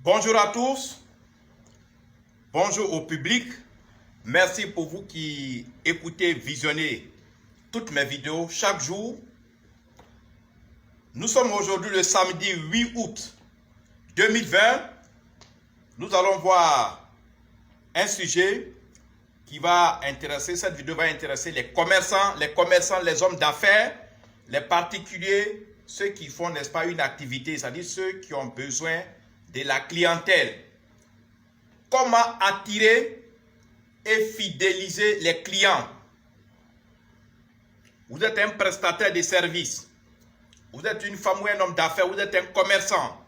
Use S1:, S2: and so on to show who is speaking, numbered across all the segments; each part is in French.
S1: Bonjour à tous, bonjour au public. Merci pour vous qui écoutez, visionnez toutes mes vidéos chaque jour. Nous sommes aujourd'hui le samedi 8 août 2020. Nous allons voir un sujet qui va intéresser, cette vidéo va intéresser les commerçants, les hommes d'affaires, les particuliers, ceux qui font, n'est-ce pas, une activité, c'est-à-dire ceux qui ont besoin de la clientèle. Comment attirer et fidéliser les clients? Vous êtes un prestataire de services, vous êtes une femme ou un homme d'affaires, vous êtes un commerçant,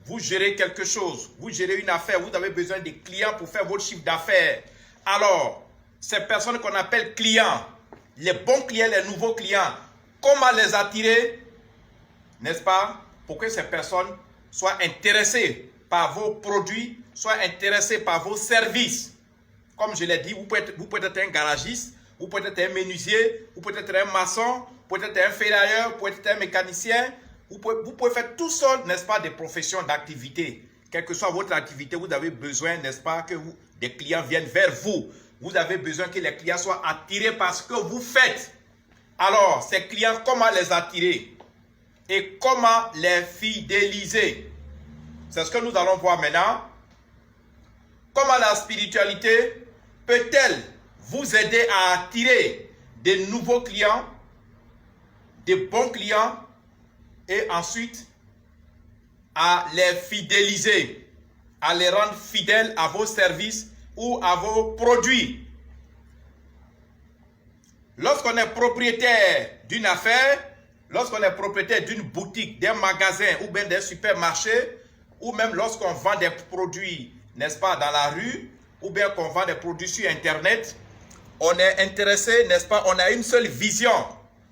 S1: vous gérez quelque chose, vous gérez une affaire, vous avez besoin de clients pour faire votre chiffre d'affaires. Alors, ces personnes qu'on appelle clients, les bons clients, les nouveaux clients, comment les attirer, n'est-ce pas, pour que ces personnes soient intéressées par vos produits, soient intéressées par vos services. Comme je l'ai dit, vous pouvez être un garagiste, vous pouvez être un menuisier, vous pouvez être un maçon, vous pouvez être un ferrailleur, vous pouvez être un mécanicien. Vous pouvez faire toutes sortes, n'est-ce pas, de professions, d'activités. Quelle que soit votre activité, vous avez besoin, n'est-ce pas, que des clients viennent vers vous. Vous avez besoin que les clients soient attirés par ce que vous faites. Alors, ces clients, comment les attirer? Et comment les fidéliser? C'est ce que nous allons voir maintenant. Comment la spiritualité peut-elle vous aider à attirer de nouveaux clients, de bons clients, et ensuite à les fidéliser, à les rendre fidèles à vos services ou à vos produits. Lorsqu'on est propriétaire d'une affaire, lorsqu'on est propriétaire d'une boutique, d'un magasin ou bien d'un supermarché, ou même lorsqu'on vend des produits, n'est-ce pas, dans la rue, ou bien qu'on vend des produits sur Internet, on est intéressé, n'est-ce pas, on a une seule vision.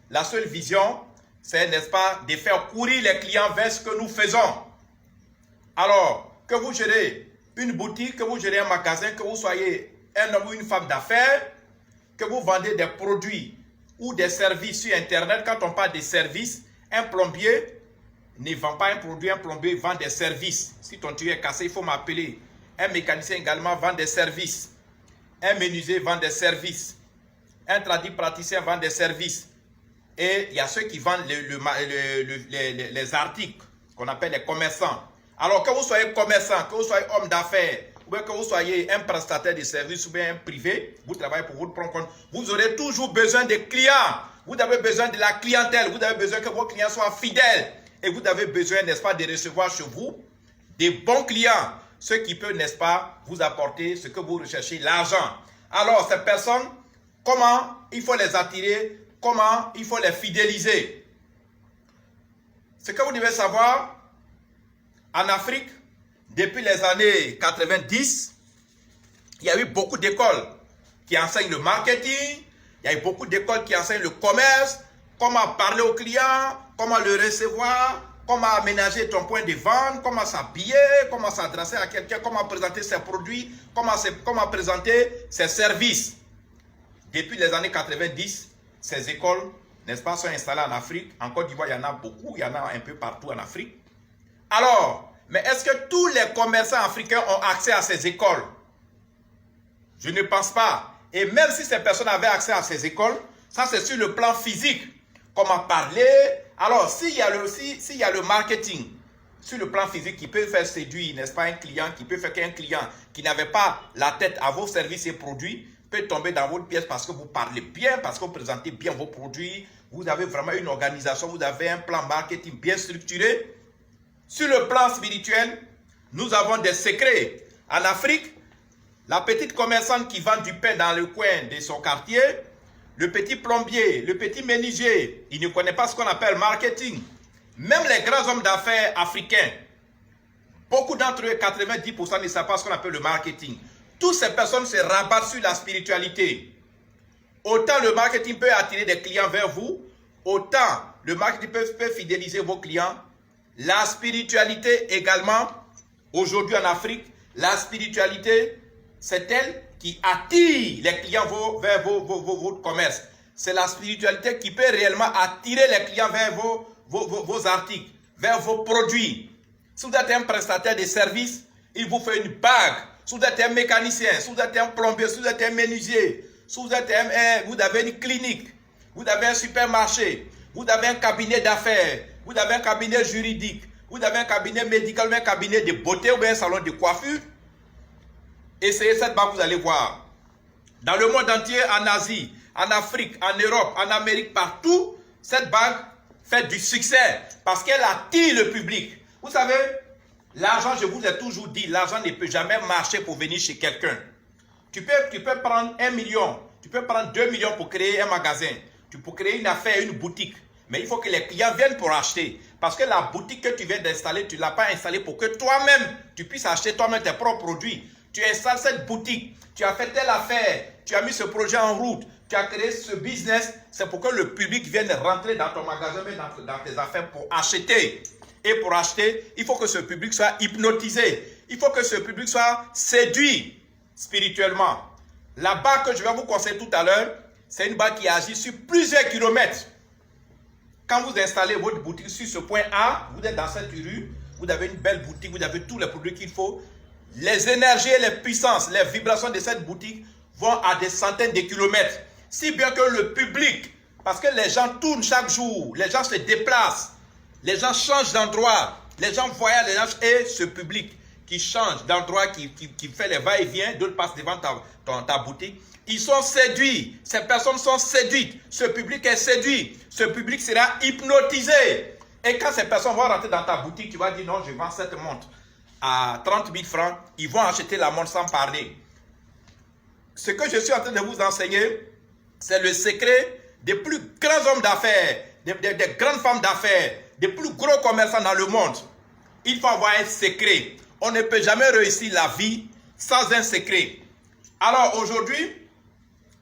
S1: La seule vision, c'est, n'est-ce pas, de faire courir les clients vers ce que nous faisons. Alors, que vous gérez une boutique, que vous gérez un magasin, que vous soyez un homme ou une femme d'affaires, que vous vendez des produits ou des services sur Internet. Quand on parle de services, un plombier ne vend pas un produit, un plombier vend des services. Si ton tuyau est cassé, il faut m'appeler. Un mécanicien également vend des services. Un menuisier vend des services. Un praticien vend des services. Et il y a ceux qui vendent les articles qu'on appelle les commerçants. Alors que vous soyez commerçant, que vous soyez homme d'affaires, ou bien que vous soyez un prestataire de services ou bien un privé, vous travaillez pour votre propre compte, vous aurez toujours besoin de clients. Vous avez besoin de la clientèle, vous avez besoin que vos clients soient fidèles. Et vous avez besoin, n'est-ce pas, de recevoir chez vous des bons clients, ceux qui peuvent, n'est-ce pas, vous apporter ce que vous recherchez, l'argent. Alors, ces personnes, comment il faut les attirer? Comment il faut les fidéliser? Ce que vous devez savoir, en Afrique, depuis les années 90, il y a eu beaucoup d'écoles qui enseignent le marketing, il y a eu beaucoup d'écoles qui enseignent le commerce, comment parler aux clients, comment le recevoir, comment aménager ton point de vente, comment s'habiller, comment s'adresser à quelqu'un, comment présenter ses produits, comment présenter ses services. Depuis les années 90, ces écoles, n'est-ce pas, sont installées en Afrique. En Côte d'Ivoire, il y en a beaucoup, il y en a un peu partout en Afrique. Alors, mais est-ce que tous les commerçants africains ont accès à ces écoles? Je ne pense pas. Et même si ces personnes avaient accès à ces écoles, ça c'est sur le plan physique. Comment parler? Alors, s'il y a le marketing, sur le plan physique, qui peut faire séduire, n'est-ce pas, un client, qui peut faire qu'un client qui n'avait pas la tête à vos services et produits, peut tomber dans votre pièce parce que vous parlez bien, parce que vous présentez bien vos produits, vous avez vraiment une organisation, vous avez un plan marketing bien structuré. Sur le plan spirituel, nous avons des secrets. En Afrique, la petite commerçante qui vend du pain dans le coin de son quartier, le petit plombier, le petit menuisier, il ne connaît pas ce qu'on appelle marketing. Même les grands hommes d'affaires africains, beaucoup d'entre eux, 90%, ne savent pas ce qu'on appelle le marketing. Toutes ces personnes se rabattent sur la spiritualité. Autant le marketing peut attirer des clients vers vous, autant le marketing peut fidéliser vos clients. La spiritualité également, aujourd'hui en Afrique, la spiritualité, c'est elle qui attire les clients vers votre commerce. C'est la spiritualité qui peut réellement attirer les clients vers vos articles, vers vos produits. Si vous êtes un prestataire de services, il vous fait une bague. Si vous êtes un mécanicien, si vous êtes un plombier, si vous êtes un menuisier, si vous êtes vous avez une clinique, vous avez un supermarché, vous avez un cabinet d'affaires, vous avez un cabinet juridique, vous avez un cabinet médical, un cabinet de beauté ou bien un salon de coiffure. Essayez cette bague, vous allez voir. Dans le monde entier, en Asie, en Afrique, en Europe, en Amérique, partout, cette bague fait du succès parce qu'elle attire le public. Vous savez, l'argent, je vous ai toujours dit, l'argent ne peut jamais marcher pour venir chez quelqu'un. Tu peux prendre 1 million, tu peux prendre 2 millions pour créer un magasin, tu peux créer une affaire, une boutique. Mais il faut que les clients viennent pour acheter. Parce que la boutique que tu viens d'installer, tu ne l'as pas installée pour que toi-même, tu puisses acheter toi-même tes propres produits. Tu installes cette boutique, tu as fait telle affaire, tu as mis ce projet en route, tu as créé ce business. C'est pour que le public vienne rentrer dans ton magasin, mais dans tes affaires pour acheter. Et pour acheter, il faut que ce public soit hypnotisé. Il faut que ce public soit séduit spirituellement. La bague que je vais vous conseiller tout à l'heure, c'est une bague qui agit sur plusieurs kilomètres. Quand vous installez votre boutique sur ce point A, vous êtes dans cette rue, vous avez une belle boutique, vous avez tous les produits qu'il faut. Les énergies et les puissances, les vibrations de cette boutique vont à des centaines de kilomètres. Si bien que le public, parce que les gens tournent chaque jour, les gens se déplacent, les gens changent d'endroit, les gens voyagent, les gens, et ce public qui change d'endroit, qui fait les va-et-vient, d'autres passent devant ta boutique, ils sont séduits, ces personnes sont séduites, ce public est séduit, ce public sera hypnotisé. Et quand ces personnes vont rentrer dans ta boutique, tu vas dire non, je vends cette montre à 30 000 francs, ils vont acheter la montre sans parler. Ce que je suis en train de vous enseigner, c'est le secret des plus grands hommes d'affaires, des grandes femmes d'affaires, des plus gros commerçants dans le monde. Il faut avoir un secret. On ne peut jamais réussir la vie sans un secret. Alors aujourd'hui,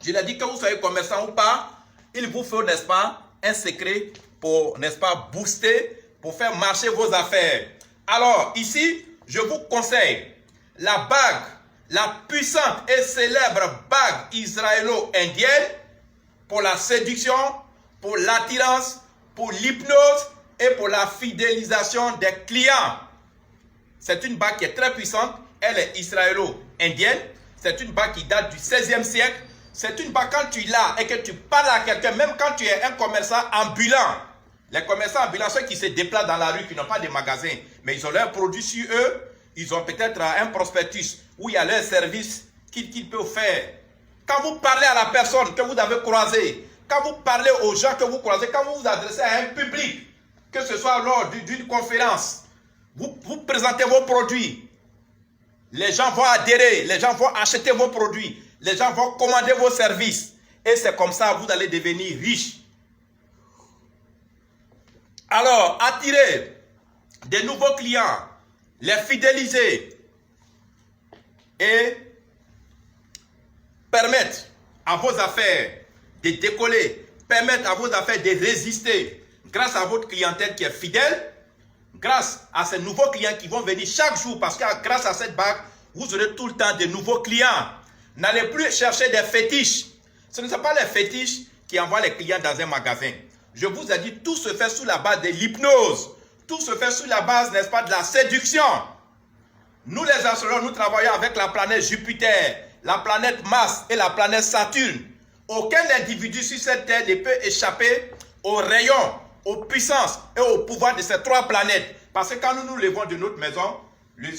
S1: je l'ai dit que vous soyez commerçant ou pas, il vous faut, n'est-ce pas, un secret pour, n'est-ce pas, booster, pour faire marcher vos affaires. Alors ici, je vous conseille la bague, la puissante et célèbre bague israélo-indienne pour la séduction, pour l'attirance, pour l'hypnose et pour la fidélisation des clients. C'est une bague qui est très puissante, elle est israélo-indienne, c'est une bague qui date du 16e siècle. C'est une bague quand tu l'as et que tu parles à quelqu'un, même quand tu es un commerçant ambulant. Les commerçants ambulants, ceux qui se déplacent dans la rue, qui n'ont pas de magasin, mais ils ont leurs produits sur eux, ils ont peut-être un prospectus où il y a leurs services qu'ils peuvent faire. Quand vous parlez à la personne que vous avez croisée, quand vous parlez aux gens que vous croisez, quand vous vous adressez à un public, que ce soit lors d'une conférence, vous présentez vos produits, les gens vont adhérer, les gens vont acheter vos produits. Les gens vont commander vos services. Et c'est comme ça que vous allez devenir riche. Alors, attirer des nouveaux clients, les fidéliser et permettre à vos affaires de décoller, permettre à vos affaires de résister grâce à votre clientèle qui est fidèle, grâce à ces nouveaux clients qui vont venir chaque jour parce que grâce à cette bague, vous aurez tout le temps de nouveaux clients. N'allez plus chercher des fétiches. Ce ne sont pas les fétiches qui envoient les clients dans un magasin. Je vous ai dit, tout se fait sous la base de l'hypnose. Tout se fait sous la base, n'est-ce pas, de la séduction. Nous les astrologues, nous travaillons avec la planète Jupiter, la planète Mars et la planète Saturne. Aucun individu sur cette terre ne peut échapper aux rayons, aux puissances et au pouvoir de ces trois planètes. Parce que quand nous nous levons de notre maison, le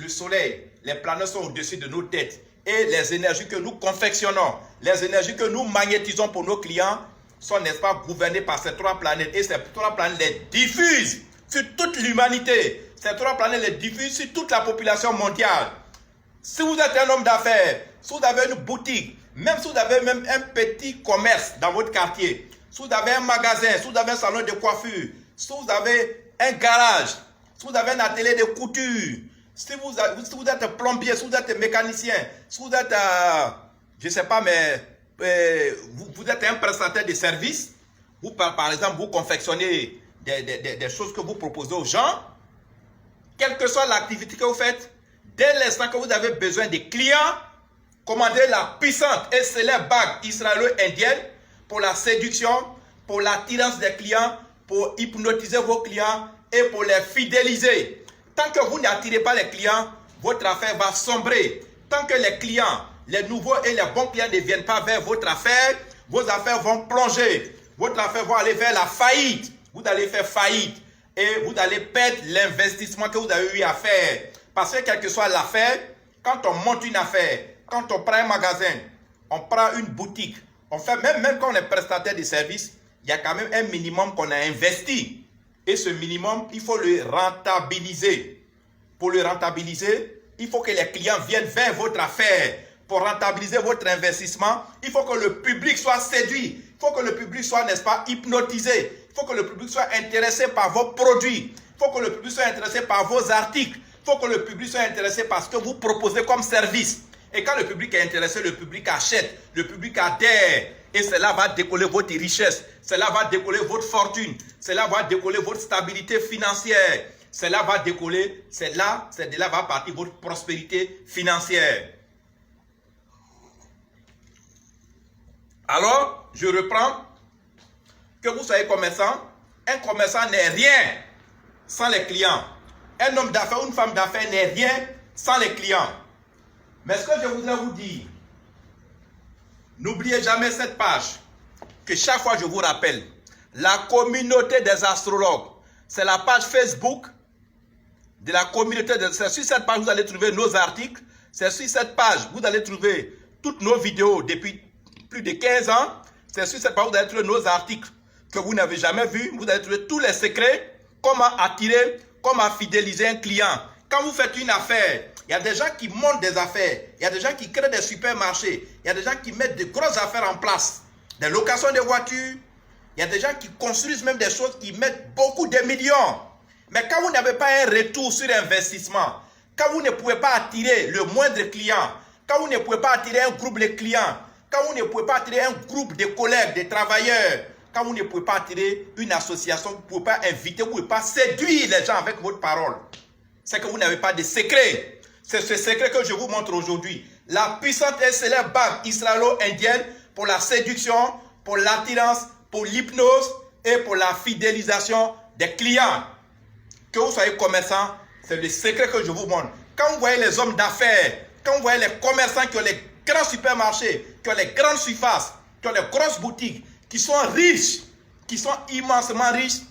S1: soleil, les planètes sont au-dessus de nos têtes. Et les énergies que nous confectionnons, les énergies que nous magnétisons pour nos clients sont, n'est-ce pas, gouvernées par ces trois planètes. Et ces trois planètes les diffusent sur toute l'humanité. Ces trois planètes les diffusent sur toute la population mondiale. Si vous êtes un homme d'affaires, si vous avez une boutique, même si vous avez même un petit commerce dans votre quartier, si vous avez un magasin, si vous avez un salon de coiffure, si vous avez un garage, si vous avez un atelier de couture, si vous êtes plombier, si vous êtes mécanicien, si vous êtes, je ne sais pas, mais vous êtes un prestataire de services, vous, par exemple, vous confectionnez des choses que vous proposez aux gens, quelle que soit l'activité que vous faites, dès l'instant que vous avez besoin de clients, commandez la puissante et célèbre bague israélo-indienne pour la séduction, pour l'attirance des clients, pour hypnotiser vos clients et pour les fidéliser. Tant que vous n'attirez pas les clients, votre affaire va sombrer. Tant que les clients, les nouveaux et les bons clients ne viennent pas vers votre affaire, vos affaires vont plonger. Votre affaire va aller vers la faillite. Vous allez faire faillite et vous allez perdre l'investissement que vous avez eu à faire. Parce que quelle que soit l'affaire, quand on monte une affaire, quand on prend un magasin, on prend une boutique, on fait même quand on est prestataire de services, il y a quand même un minimum qu'on a investi. Et ce minimum, il faut le rentabiliser. Pour le rentabiliser, il faut que les clients viennent vers votre affaire. Pour rentabiliser votre investissement, il faut que le public soit séduit. Il faut que le public soit, n'est-ce pas, hypnotisé. Il faut que le public soit intéressé par vos produits. Il faut que le public soit intéressé par vos articles. Il faut que le public soit intéressé par ce que vous proposez comme service. Et quand le public est intéressé, le public achète, le public adhère. Et cela va décoller votre richesse. Cela va décoller votre fortune. Cela va décoller votre stabilité financière. Cela va décoller, c'est de là va partir votre prospérité financière. Alors, je reprends. Que vous soyez commerçant, un commerçant n'est rien sans les clients. Un homme d'affaires ou une femme d'affaires n'est rien sans les clients. Mais ce que je voudrais vous dire, n'oubliez jamais cette page, que chaque fois je vous rappelle, la communauté des astrologues, c'est la page Facebook de la communauté. C'est sur cette page que vous allez trouver nos articles, c'est sur cette page que vous allez trouver toutes nos vidéos depuis plus de 15 ans, c'est sur cette page que vous allez trouver nos articles que vous n'avez jamais vus, vous allez trouver tous les secrets, comment attirer, comment fidéliser un client. Quand vous faites une affaire, il y a des gens qui montent des affaires, il y a des gens qui créent des supermarchés, il y a des gens qui mettent de grosses affaires en place, des locations de voitures, il y a des gens qui construisent même des choses qui mettent beaucoup de millions. Mais quand vous n'avez pas un retour sur investissement, quand vous ne pouvez pas attirer le moindre client, quand vous ne pouvez pas attirer un groupe de clients, quand vous ne pouvez pas attirer un groupe de collègues, de travailleurs, quand vous ne pouvez pas attirer une association, vous ne pouvez pas inviter, vous ne pouvez pas séduire les gens avec votre parole, c'est que vous n'avez pas de secret. C'est ce secret que je vous montre aujourd'hui. La puissante et célèbre bague israélo-indienne pour la séduction, pour l'attirance, pour l'hypnose et pour la fidélisation des clients. Que vous soyez commerçant, c'est le secret que je vous montre. Quand vous voyez les hommes d'affaires, quand vous voyez les commerçants qui ont les grands supermarchés, qui ont les grandes surfaces, qui ont les grosses boutiques, qui sont riches, qui sont immensement riches,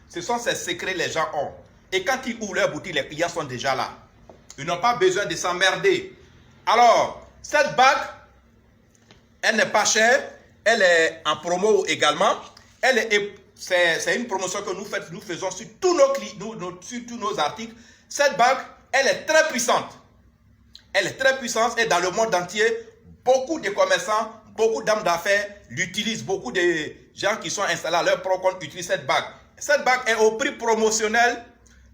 S1: ce sont ces secrets que les gens ont. Et quand ils ouvrent leur boutique, les clients sont déjà là. Ils n'ont pas besoin de s'emmerder. Alors, cette bague, elle n'est pas chère. Elle est en promo également. C'est une promotion que nous faisons sur tous nos articles. Cette bague, elle est très puissante. Elle est très puissante et dans le monde entier, beaucoup de commerçants, beaucoup d'hommes d'affaires l'utilisent. Beaucoup de gens qui sont installés à leur propre compte utilisent cette bague. Cette bague est au prix promotionnel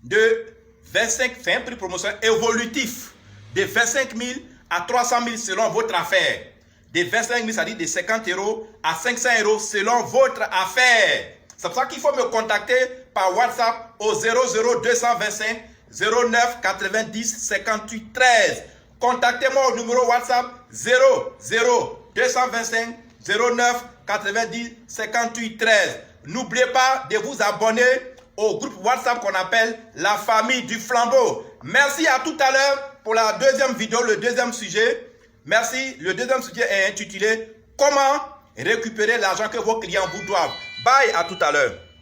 S1: de 25, c'est un prix promotionnel évolutif de 25 000 à 300 000 selon votre affaire. De 25 000, c'est-à-dire de 50 € à 500 € selon votre affaire. C'est pour ça qu'il faut me contacter par WhatsApp au 00225 09 90 58 13. Contactez-moi au numéro WhatsApp 00225 09 90 58 13. N'oubliez pas de vous abonner au groupe WhatsApp qu'on appelle la famille du flambeau. Merci, à tout à l'heure pour la deuxième vidéo, le deuxième sujet. Merci. Le deuxième sujet est intitulé « Comment récupérer l'argent que vos clients vous doivent ». Bye, à tout à l'heure.